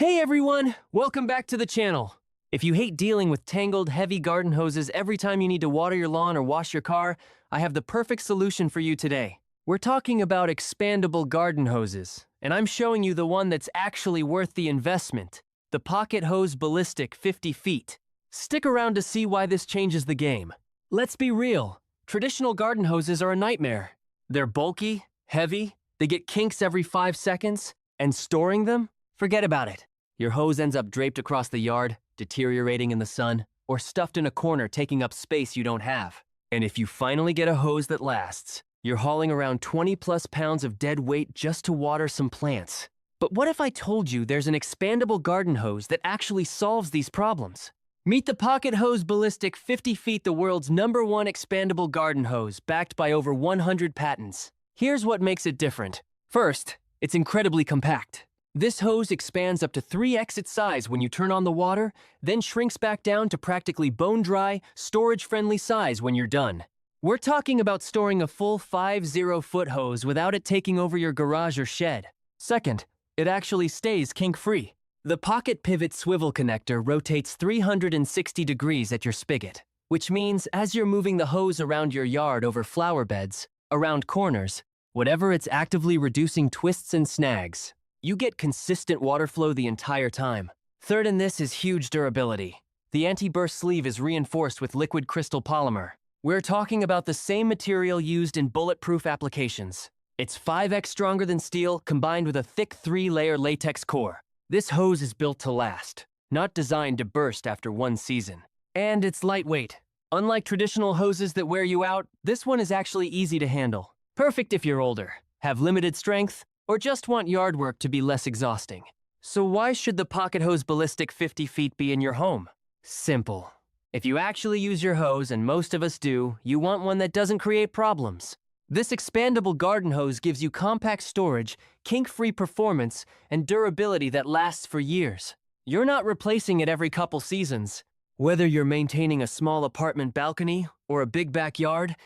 Hey everyone, welcome back to the channel. If you hate dealing with tangled, heavy garden hoses every time you need to water your lawn or wash your car, I have the perfect solution for you today. We're talking about expandable garden hoses, and I'm showing you the one that's actually worth the investment, the Pocket Hose Ballistic 50 feet. Stick around to see why this changes the game. Let's be real, traditional garden hoses are a nightmare. They're bulky, heavy, they get kinks every 5 seconds, and storing them? Forget about it. Your hose ends up draped across the yard, deteriorating in the sun, or stuffed in a corner taking up space you don't have. And if you finally get a hose that lasts, you're hauling around 20+ pounds of dead weight just to water some plants. But what if I told you there's an expandable garden hose that actually solves these problems? Meet the Pocket Hose Ballistic 50 feet, the world's #1 expandable garden hose, backed by over 100 patents. Here's what makes it different. First, it's incredibly compact. This hose expands up to 3x its size when you turn on the water, then shrinks back down to practically bone-dry, storage-friendly size when you're done. We're talking about storing a full 50-foot hose without it taking over your garage or shed. Second, it actually stays kink-free. The pocket pivot swivel connector rotates 360 degrees at your spigot, which means as you're moving the hose around your yard over flower beds, around corners, whatever, it's actively reducing twists and snags. You get consistent water flow the entire time. Third in this is huge durability. The anti-burst sleeve is reinforced with liquid crystal polymer. We're talking about the same material used in bulletproof applications. It's 5x stronger than steel, combined with a thick 3-layer latex core. This hose is built to last, not designed to burst after one season. And it's lightweight. Unlike traditional hoses that wear you out, this one is actually easy to handle. Perfect if you're older, have limited strength, or just want yard work to be less exhausting. So why should the Pocket Hose Ballistic 50 feet be in your home? Simple. If you actually use your hose, and most of us do, you want one that doesn't create problems. This expandable garden hose gives you compact storage, kink-free performance, and durability that lasts for years. You're not replacing it every couple seasons. Whether you're maintaining a small apartment balcony or a big backyard,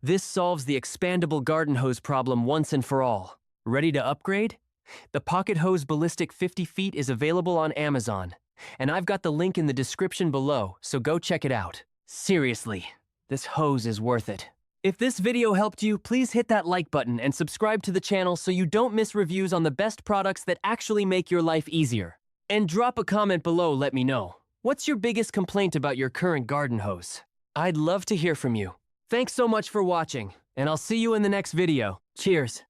this solves the expandable garden hose problem once and for all. Ready to upgrade? The Pocket Hose Ballistic 50 feet is available on Amazon, and I've got the link in the description below, so go check it out. Seriously, this hose is worth it. If this video helped you, please hit that like button and subscribe to the channel so you don't miss reviews on the best products that actually make your life easier. And drop a comment below, let me know. What's your biggest complaint about your current garden hose? I'd love to hear from you. Thanks so much for watching, and I'll see you in the next video. Cheers.